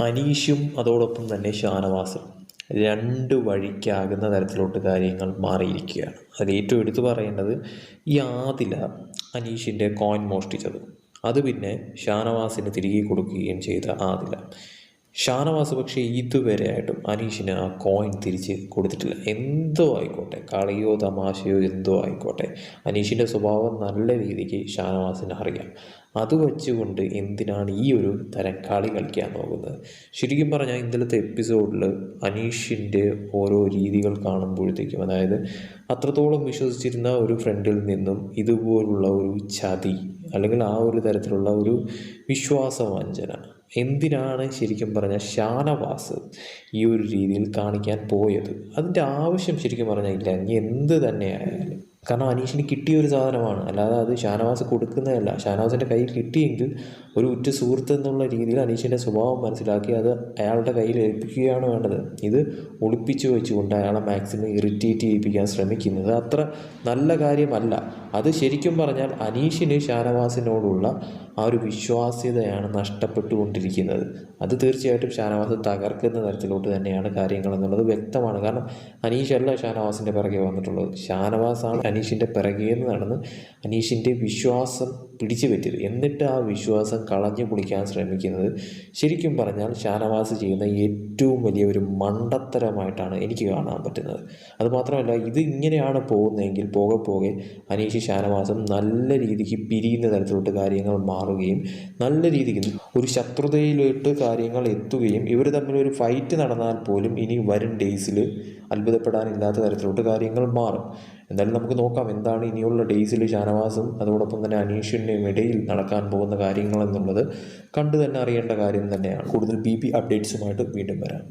അനീഷും അതോടൊപ്പം തന്നെ ഷാനവാസും രണ്ട് വഴിക്കാകുന്ന തരത്തിലോട്ട് കാര്യങ്ങൾ മാറിയിരിക്കുകയാണ്. അതിൽ ഏറ്റവും എടുത്തു പറയേണ്ടത് ഈ ആദില അനീഷിൻ്റെ കോയിൻ മോഷ്ടിച്ചത്, അത് പിന്നെ ഷാനവാസിന് തിരികെ കൊടുക്കുകയും ചെയ്ത ആദില. ഷാനവാസ് പക്ഷേ ഇതുവരെ ആയിട്ടും അനീഷിന് ആ കോയിൻ തിരിച്ച് കൊടുത്തിട്ടില്ല. എന്തോ ആയിക്കോട്ടെ, കളിയോ തമാശയോ എന്തോ ആയിക്കോട്ടെ, അനീഷിൻ്റെ സ്വഭാവം നല്ല രീതിക്ക് ഷാനവാസിന് അറിയാം. അത് വച്ചുകൊണ്ട് എന്തിനാണ് ഈ ഒരു തരം കളി കളിക്കാൻ നോക്കുന്നത്? ശരിക്കും പറഞ്ഞാൽ ഇന്നലത്തെ എപ്പിസോഡിൽ അനീഷിൻ്റെ ഓരോ രീതികൾ കാണുമ്പോഴത്തേക്കും, അതായത് അത്രത്തോളം വിശ്വസിച്ചിരുന്ന ഒരു ഫ്രണ്ടിൽ നിന്നും ഇതുപോലുള്ള ഒരു ചതി അല്ലെങ്കിൽ ആ ഒരു തരത്തിലുള്ള ഒരു വിശ്വാസവഞ്ചന എന്തിനാണ് ശരിക്കും പറഞ്ഞാൽ ഷാനവാസ് ഈ ഒരു രീതിയിൽ കാണിക്കാൻ പോയത്? അതിൻ്റെ ആവശ്യം ശരിക്കും പറഞ്ഞാൽ ഇല്ല. ഇനി എന്ത് തന്നെയായാലും, കാരണം അനീഷിന് കിട്ടിയ ഒരു സാധനമാണ്, അല്ലാതെ അത് ഷാനവാസ് കൊടുക്കുന്നതല്ല. ഷാനവാസിൻ്റെ കയ്യിൽ കിട്ടിയെങ്കിൽ ഒരു ഉറ്റ സുഹൃത്ത് എന്നുള്ള രീതിയിൽ അനീഷിൻ്റെ സ്വഭാവം മനസ്സിലാക്കി അത് അയാളുടെ കയ്യിൽ ഏൽപ്പിക്കുകയാണ് വേണ്ടത്. ഇത് ഒളിപ്പിച്ചു വെച്ചുകൊണ്ട് അയാളെ മാക്സിമം ഇറിറ്റേറ്റ് ചെയ്യിപ്പിക്കാൻ ശ്രമിക്കുന്നത് അത്ര നല്ല കാര്യമല്ല. അത് ശരിക്കും പറഞ്ഞാൽ അനീഷിന് ഷാനവാസിനോടുള്ള ആ ഒരു വിശ്വാസ്യതയാണ് നഷ്ടപ്പെട്ടുകൊണ്ടിരിക്കുന്നത്. അത് തീർച്ചയായിട്ടും ഷാനവാസ് തകർക്കുന്ന തരത്തിലോട്ട് തന്നെയാണ് കാര്യങ്ങൾ എന്നുള്ളത് വ്യക്തമാണ്. കാരണം അനീഷല്ല ഷാനവാസിൻ്റെ പിറകെ വന്നിട്ടുള്ളത്, ഷാനവാസാണ് അനീഷിൻ്റെ പിറകെ നടന്ന് അനീഷിൻ്റെ വിശ്വാസം പിടിച്ചു പറ്റിയത്. എന്നിട്ട് ആ വിശ്വാസം കളഞ്ഞു കുളിക്കാൻ ശ്രമിക്കുന്നത് ശരിക്കും പറഞ്ഞാൽ ഷാനവാസ് ചെയ്യുന്ന ഏറ്റവും വലിയ ഒരു മണ്ടത്തരമായിട്ടാണ് എനിക്ക് കാണാൻ പറ്റുന്നത്. അതുമാത്രമല്ല, ഇത് ഇങ്ങനെയാണ് പോകുന്നതെങ്കിൽ പോകെ പോകെ അനീഷ് ഷാനവാസും നല്ല രീതിക്ക് പിരിയുന്ന തരത്തിലോട്ട് കാര്യങ്ങൾ മാറുകയും നല്ല രീതിക്ക് ഒരു ശത്രുതയിലോട്ട് കാര്യങ്ങൾ എത്തുകയും ഇവർ തമ്മിലൊരു ഫൈറ്റ് നടന്നാൽ പോലും ഇനി വരും ഡേയ്സിൽ അത്ഭുതപ്പെടാനില്ലാത്ത തരത്തിലോട്ട് കാര്യങ്ങൾ മാറും. എന്തായാലും നമുക്ക് നോക്കാം എന്താണ് ഇനിയുള്ള ഡേയ്സിൽ ഷാനവാസും അതോടൊപ്പം തന്നെ അനീഷിൻ്റെയും ഇടയിൽ നടക്കാൻ പോകുന്ന കാര്യങ്ങൾ എന്നുള്ളത് കണ്ടു തന്നെ അറിയേണ്ട കാര്യം തന്നെയാണ്. കൂടുതൽ BP അപ്ഡേറ്റ്സുമായിട്ട് വീണ്ടും വരാം.